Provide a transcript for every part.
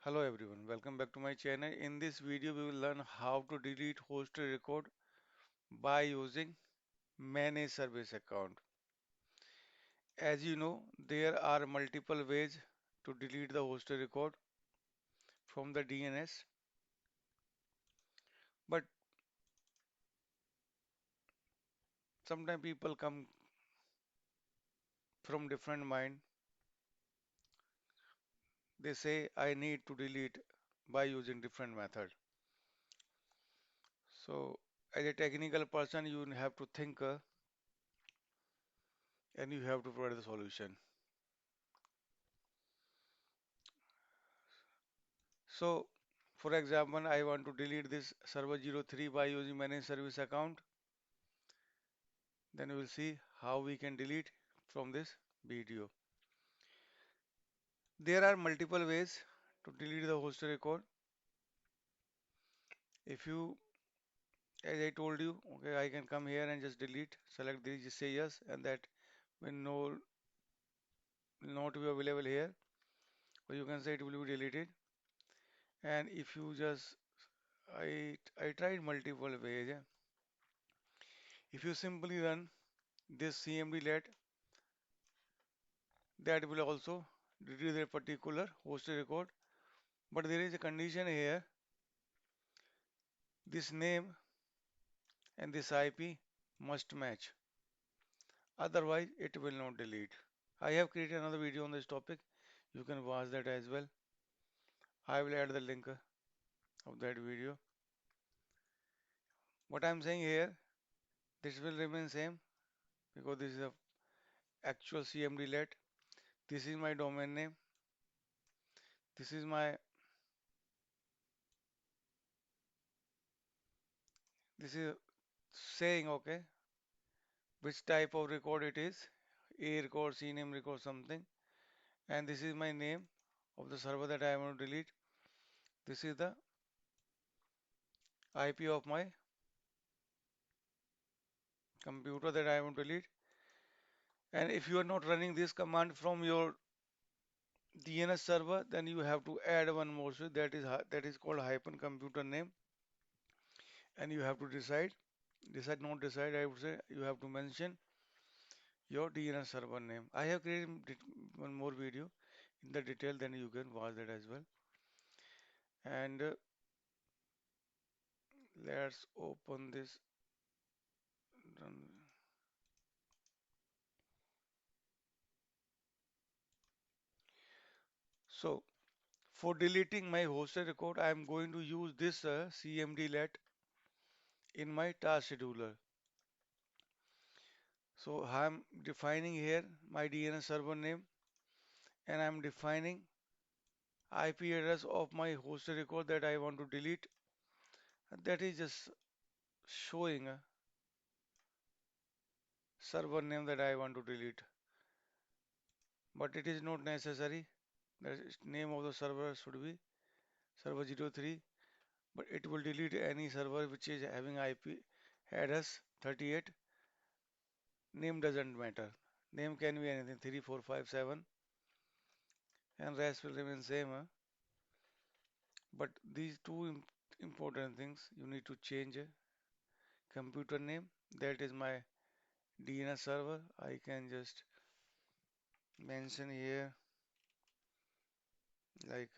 Hello everyone, welcome back to my channel. In this video, we will learn how to delete hosted record by using manage service account. As you know, there are multiple ways to delete the hosted record from the DNS, but sometimes people come from different mind. They say I need to delete by using different method. So as a technical person, you have to think and you have to provide the solution. So for example, I want to delete this server 03 by using manage service account. Then we will see how we can delete from this video. There are multiple ways to delete the host record. If you, as I told you, okay, I can come here and just delete, select this, just say yes, and that will not be available here. Or you can say it will be deleted. And if you just, I tried multiple ways. Yeah. If you simply run this cmd let, that will also delete a particular host record. But there is a condition here. This name and this IP must match. Otherwise, it will not delete. I have created another video on this topic. You can watch that as well. I will add the link of that video. What I'm saying here, this will remain same because this is a actual CMD let. This is my domain name. This is my this is saying okay which type of record it is. A record, C name record something. And this is my name of the server that I want to delete. This is the IP of my computer that I want to delete. And if you are not running this command from your DNS server, then you have to add one more switch that is called hyphen computer name, and you have to decide not decide. I would say you have to mention your DNS server name. I have created one more video in the detail, then you can watch that as well. And let's open this. So for deleting my hosted record, I am going to use this CMD let in my task scheduler. So I'm defining here my DNS server name, and I'm defining IP address of my hosted record that I want to delete. That is just showing a server name that I want to delete. But it is not necessary. The name of the server should be server 03, but it will delete any server which is having IP address 38. Name doesn't matter. Name can be anything 3, 4, 5, 7, and rest will remain same. But these two important things you need to change computer name, that is my DNS server. I can just mention here like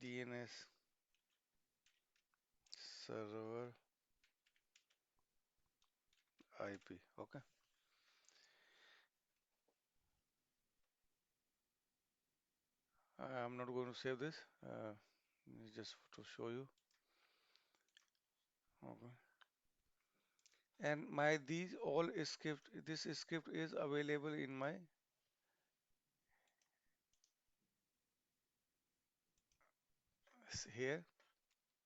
DNS server IP. Okay. I'm not going to save this. Just to show you. Okay. And my these all script. This script is available in my here.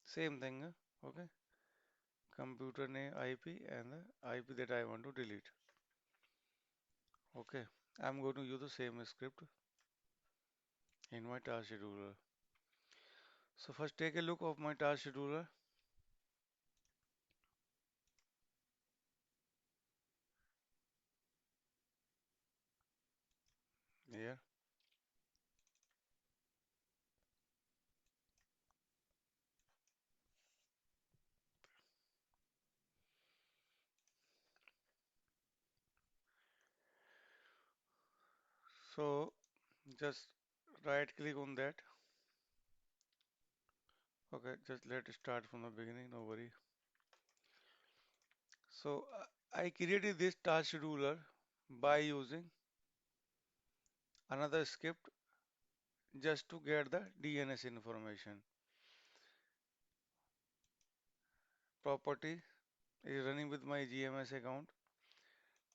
Same thing. Okay. Computer name IP and the IP that I want to delete. Okay. I'm going to use the same script in my task scheduler. So first take a look of my task scheduler. here. So just right click on that. Okay, just let it start from the beginning, no worry. So I created this task scheduler by using another script just to get the DNS information. Property is running with my gMSA account.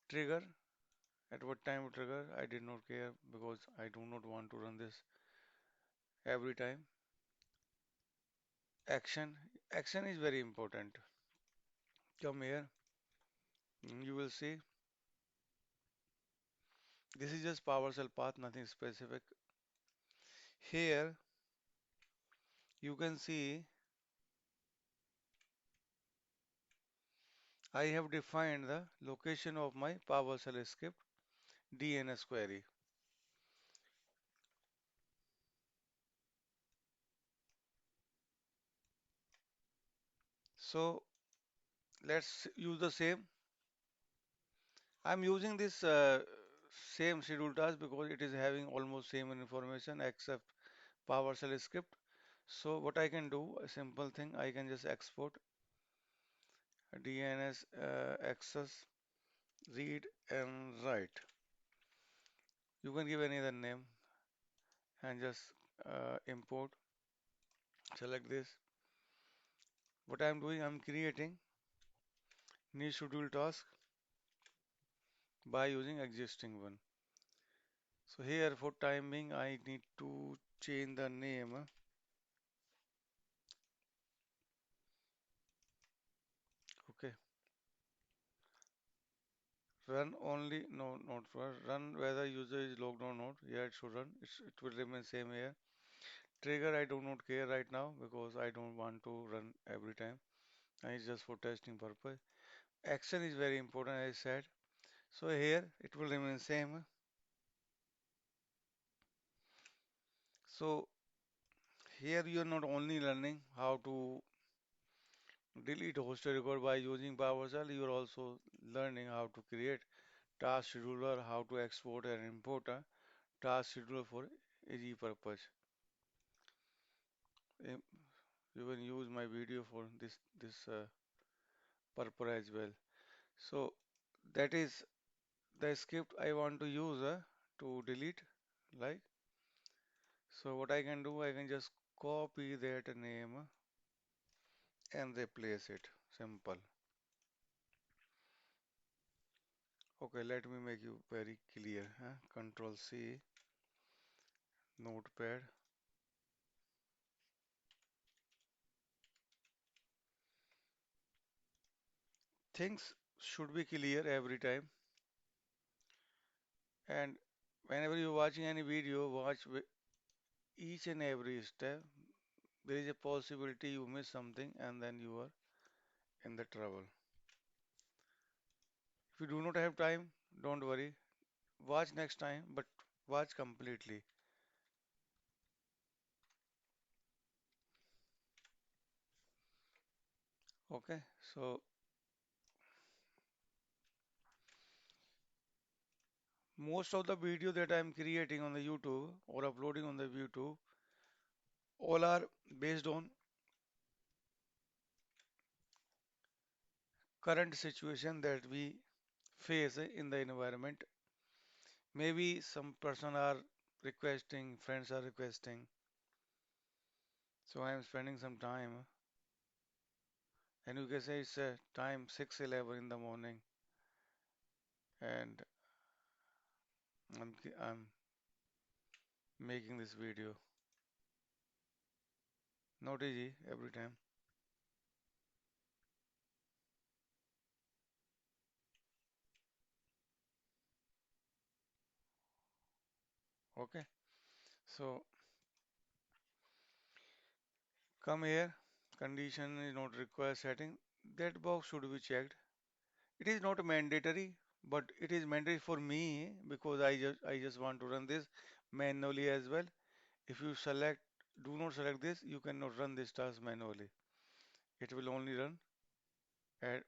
Trigger, at what time to trigger, I did not care because I do not want to run this every time. Action, action is very important. Come here, you will see this is just PowerShell path, nothing specific. Here you can see I have defined the location of my PowerShell script DNS query. So let's use the same. I'm using this same schedule task because it is having almost same information except PowerShell script. So what I can do, a simple thing, I can just export DNS access read and write. You can give any other name and just import. Select this. What I'm doing, I'm creating new schedule task by using existing one. So here for time being, I need to change the name. Okay, run only, no, not run whether user is logged or not. Yeah, it should run. It will remain same here. Trigger, I do not care right now because I don't want to run every time. It's just for testing purpose. Action is very important, as I said. So here it will remain same. So here you are not only learning how to delete hosted record by using PowerShell, you are also learning how to create task scheduler, how to export and import a task scheduler for easy purpose. Um, You can use my video for this purpose as well. So that is the script I want to use to delete. Like so, what I can do, I can just copy that name and replace it. Simple. Okay, let me make you very clear. Control C, Notepad. Things should be clear every time. And whenever you're watching any video, watch each and every step. There is a possibility you miss something and then you are in the trouble. If you do not have time, don't worry. Watch next time, but watch completely. Okay, so most of the video that I'm creating on the YouTube or uploading on the YouTube, all are based on current situation that we face in the environment. Maybe some person are requesting, friends are requesting. So I am spending some time, and you can say it's time 6:11 in the morning, and I'm making this video. Not easy every time. Okay, so come here. Condition is not required setting. That box should be checked. It is not mandatory, but it is mandatory for me because I just want to run this manually as well. If you do not select this, you cannot run this task manually. It will only run at,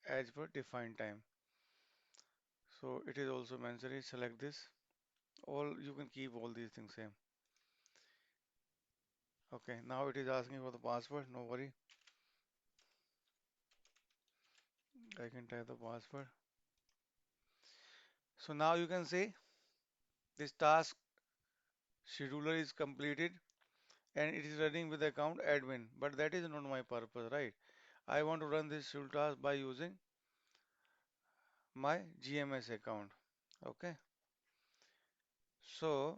as per defined time. So it is also mandatory. Select this. All you can keep all these things same. Okay, now it is asking for the password. No worry, I can type the password. So now you can see this task scheduler is completed and it is running with the account admin. But that is not my purpose, right? I want to run this schedule task by using my gMSA account. Okay, so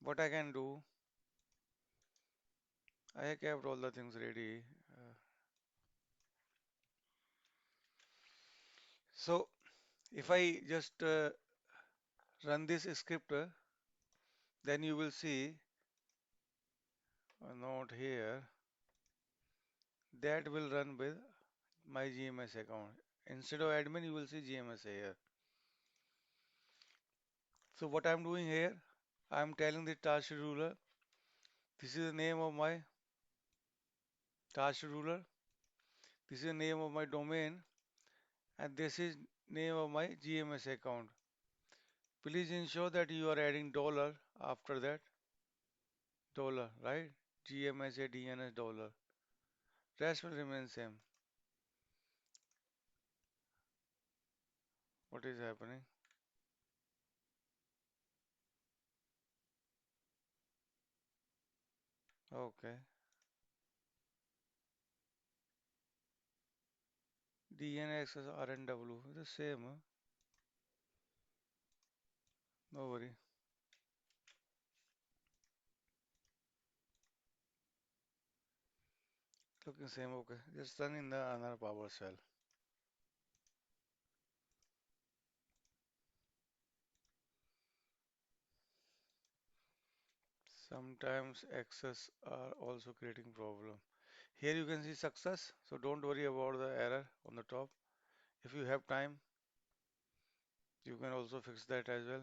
what I can do, I have kept all the things ready. Uh, so if I just run this script, then you will see a note here that will run with my gMSA account. Instead of admin, you will see gMSA here. So what I'm doing here, I'm telling the task scheduler, this is the name of my task scheduler, this is the name of my domain, and this is name of my gMSA account. Please ensure that you are adding dollar after that dollar, right? gMSA DNS dollar. Rest will remain same. What is happening? Okay. DNS RNW, the same, huh? No worry. Looking same, okay. Just run in the another PowerShell. Sometimes access are also creating problem. Here you can see success, so don't worry about the error on the top. If you have time, you can also fix that as well.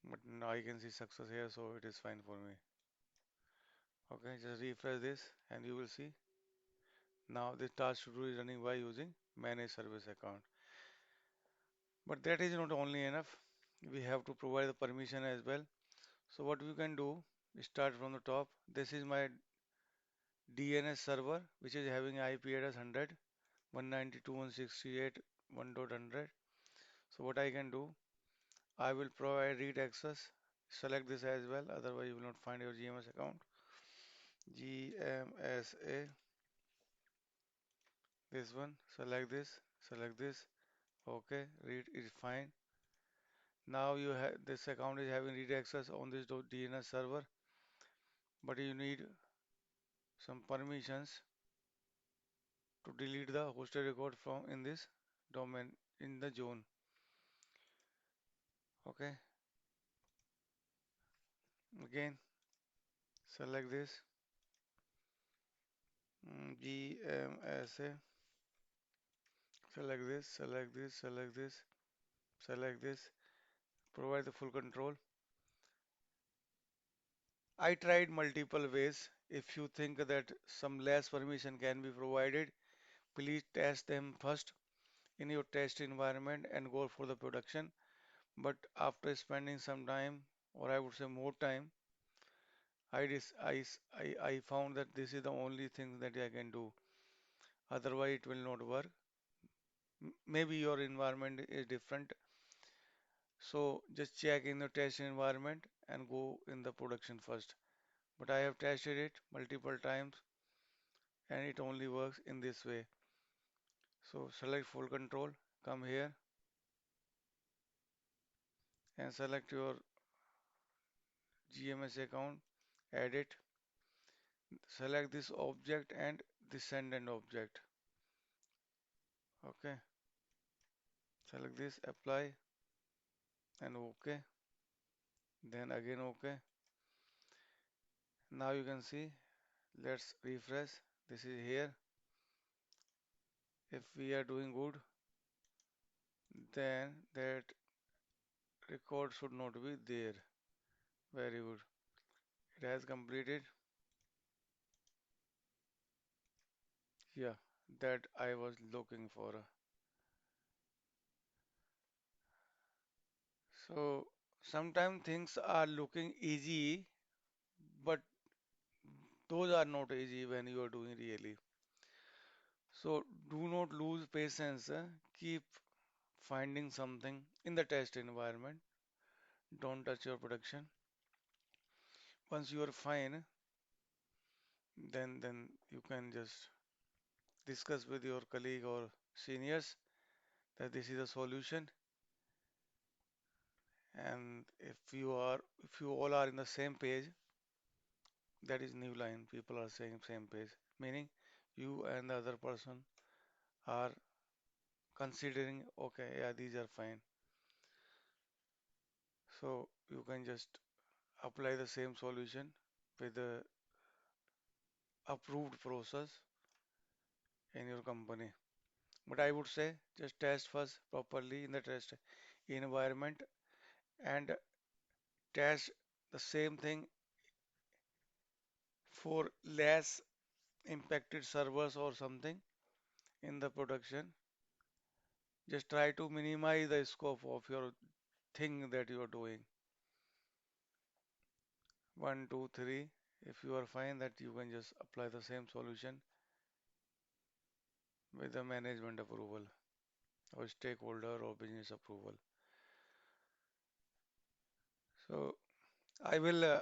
But now I can see success here, so it is fine for me. Okay, just refresh this and you will see now the task to do is running by using manage service account. But that is not only enough. We have to provide the permission as well. So what we can do, start from the top. This is my DNS server, which is having IP address 100, 192.168.1.100. So what I can do, I will provide read access. Select this as well, otherwise you will not find your gMS account. gMSA, this one, select this. Okay, read is fine. Now you have this account is having read access on this DNS server, but you need some permissions to delete the hosted record from in this domain in the zone. Okay, again select this gMSA, select this, select this, select this, select this, provide the full control. I tried multiple ways. If you think that some less permission can be provided, please test them first in your test environment and go for the production. But after spending some time, or I would say more time, I found that this is the only thing that I can do. Otherwise, it will not work. Maybe your environment is different. So just check in the test environment and go in the production first. But I have tested it multiple times and it only works in this way. So select full control, come here and select your GMS account, add it, select this object and this send end object. Okay, select this, apply and OK. Then again OK. Now you can see, let's refresh. This is here. If we are doing good, then that record should not be there. Very good. It has completed. Yeah, that I was looking for. So sometimes things are looking easy, but those are not easy when you are doing really. So do not lose patience. Keep finding something in the test environment. Don't touch your production. Once you are fine, then you can just discuss with your colleague or seniors that this is a solution. And if you all are in the same page, that is new line. People are saying same page, meaning you and the other person are considering, okay, yeah, these are fine. So you can just apply the same solution with the approved process in your company. But I would say just test first properly in the test environment and test the same thing for less impacted servers or something in the production. Just try to minimize the scope of your thing that you are doing. One, two, three. If you are fine that you can just apply the same solution with the management approval or stakeholder or business approval. So I will.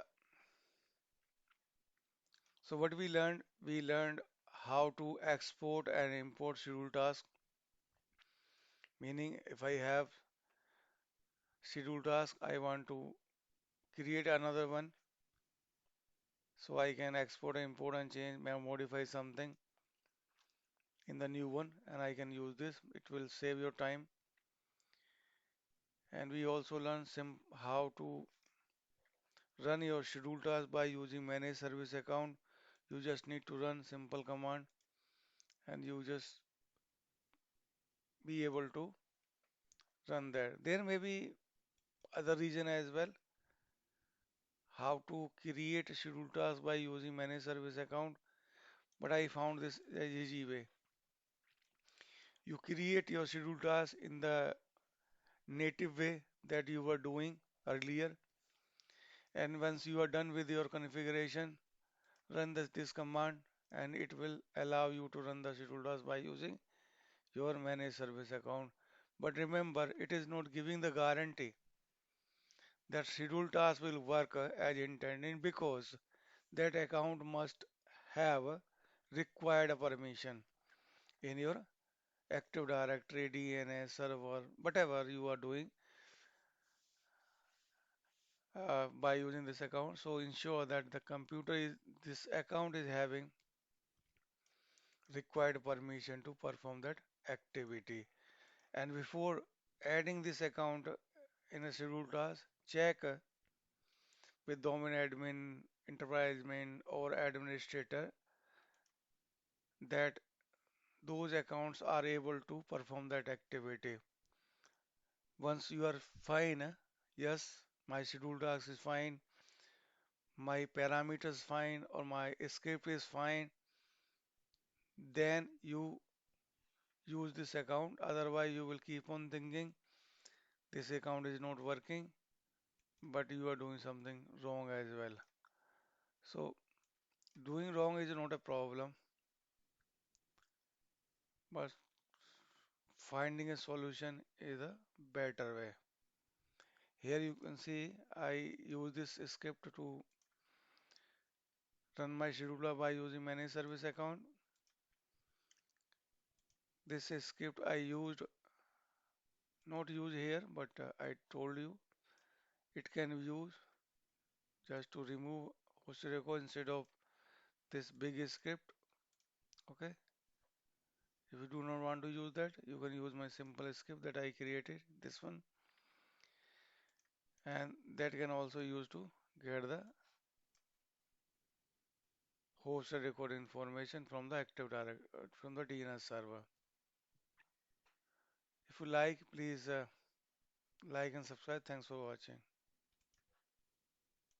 So what we learned how to export and import schedule task. Meaning, if I have schedule task, I want to create another one, so I can export and import and change, modify something in the new one, and I can use this. It will save your time. And we also learn how to run your schedule task by using manage service account. You just need to run simple command, and you just be able to run that. There may be other reason as well. How to create a schedule task by using manage service account, but I found this a easy way. You create your schedule task in the native way that you were doing earlier, and once you are done with your configuration, run this command, and it will allow you to run the schedule task by using your managed service account. But remember, it is not giving the guarantee that schedule task will work as intended, because that account must have required permission in your Active Directory, DNS server, whatever you are doing by using this account. So ensure that this account is having required permission to perform that activity. And before adding this account in a schedule task, check with domain admin, enterprise admin, or administrator that those accounts are able to perform that activity. Once you are fine, yes, my schedule task is fine, my parameters fine, or my script is fine, then you use this account. Otherwise, you will keep on thinking this account is not working, but you are doing something wrong as well. So doing wrong is not a problem, but finding a solution is a better way. Here you can see I use this script to run my scheduler by using managed service account. This script I used, not use here, but I told you it can be used just to remove host record instead of this big script. Okay. If you do not want to use that, you can use my simple script that I created, this one, and that can also use to get the host record information from the from the DNS server. If you like, please like and subscribe. Thanks for watching.